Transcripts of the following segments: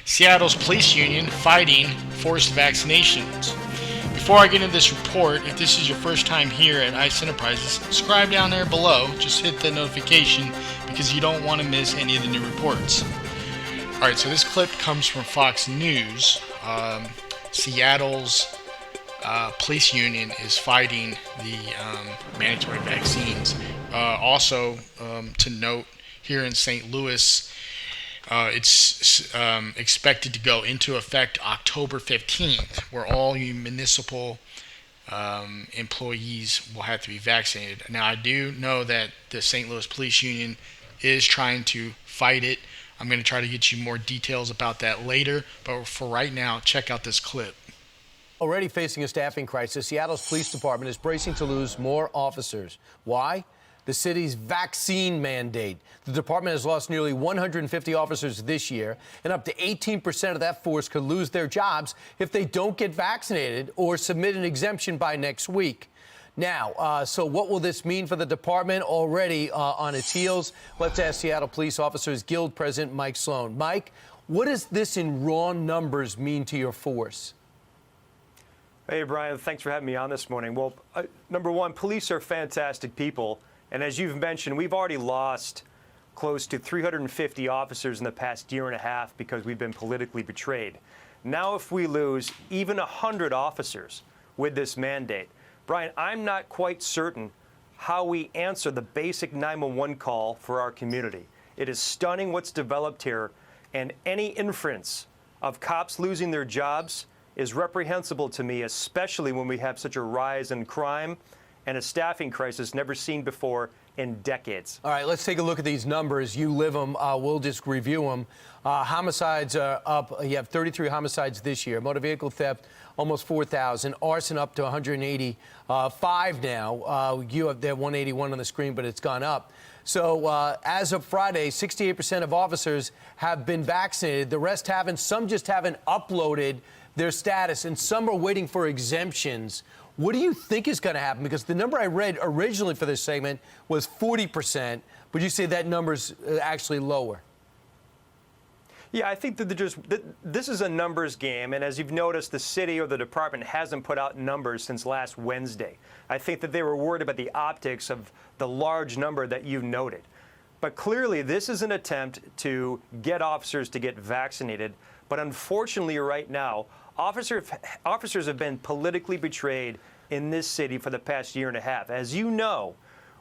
Seattle's police union fighting forced vaccinations. Before I get into this report, if this is your first time here at ICE Enterprises, subscribe down there below. Just hit the notification because you don't want to miss any of the new reports. Alright, so this clip comes from Fox News. Seattle's police union is fighting the mandatory vaccines. Also, to note, here in St. Louis, it's expected to go into effect October 15th, where all you municipal employees will have to be vaccinated. Now, I do know that the St. Louis Police Union is trying to fight it. I'm going to try to get you more details about that later, but for right now, check out this clip. Already facing a staffing crisis, Seattle's police department is bracing to lose more officers. Why? The city's vaccine mandate. The department has lost nearly 150 officers this year, and up to 18% of that force could lose their jobs if they don't get vaccinated or submit an exemption by next week. Now, so what will this mean for the department already on its heels? Let's ask Seattle Police Officers Guild President Mike Sloan. Mike, what does this in raw numbers mean to your force? Hey, Brian, thanks for having me on this morning. Well, number one, police are fantastic people. And as you've mentioned, we've already lost close to 350 officers in the past year and a half because we've been politically betrayed. Now, if we lose even 100 officers with this mandate, Brian, I'm not quite certain how we answer the basic 911 call for our community. It is stunning what's developed here, and any inference of cops losing their jobs is reprehensible to me, especially when we have such a rise in crime and a staffing crisis never seen before in decades. All right, let's take a look at these numbers. You live them. We'll just review them. Homicides are up. You have 33 homicides this year. Motor vehicle theft, almost 4,000. Arson up to 185 now. You have that 181 on the screen, but it's gone up. So as of Friday, 68% of officers have been vaccinated. The rest haven't. Some just haven't uploaded their status, and some are waiting for exemptions. What do you think is going to happen? Because the number I read originally for this segment was 40%, but you say that number's actually lower. Yeah, I think that this is a numbers game, and as you've noticed, the city or the department hasn't put out numbers since last Wednesday. I think that they were worried about the optics of the large number that you noted. But clearly, this is an attempt to get officers to get vaccinated. But unfortunately, right now, officers have been politically betrayed in this city for the past year and a half. As you know,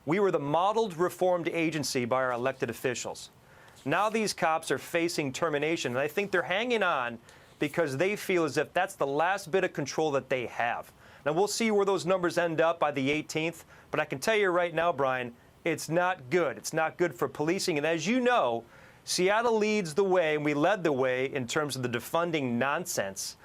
we were the modeled reformed agency by our elected officials. Now these cops are facing termination, and I think they're hanging on because they feel as if that's the last bit of control that they have. Now, we'll see where those numbers end up by the 18th, but I can tell you right now, Brian, it's not good. It's not good for policing, and as you know, Seattle leads the way, and we led the way in terms of the defunding nonsense.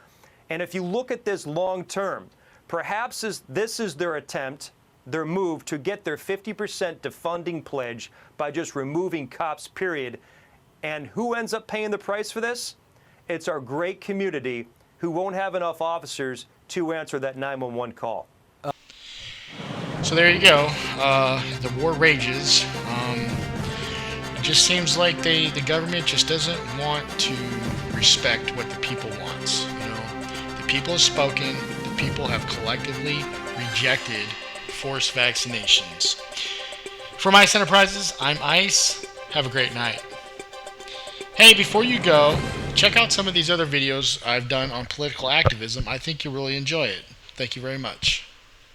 And if you look at this long term, perhaps this is their attempt, their move to get their 50% defunding pledge by just removing cops, period. And who ends up paying the price for this? It's our great community who won't have enough officers to answer that 911 call. So there you go. The war rages. It just seems like the government just doesn't want to respect what the people wants. The people have spoken. The people have collectively rejected forced vaccinations. From ICE Enterprises, I'm ICE. Have a great night. Hey, before you go, check out some of these other videos I've done on political activism. I think you'll really enjoy it. Thank you very much.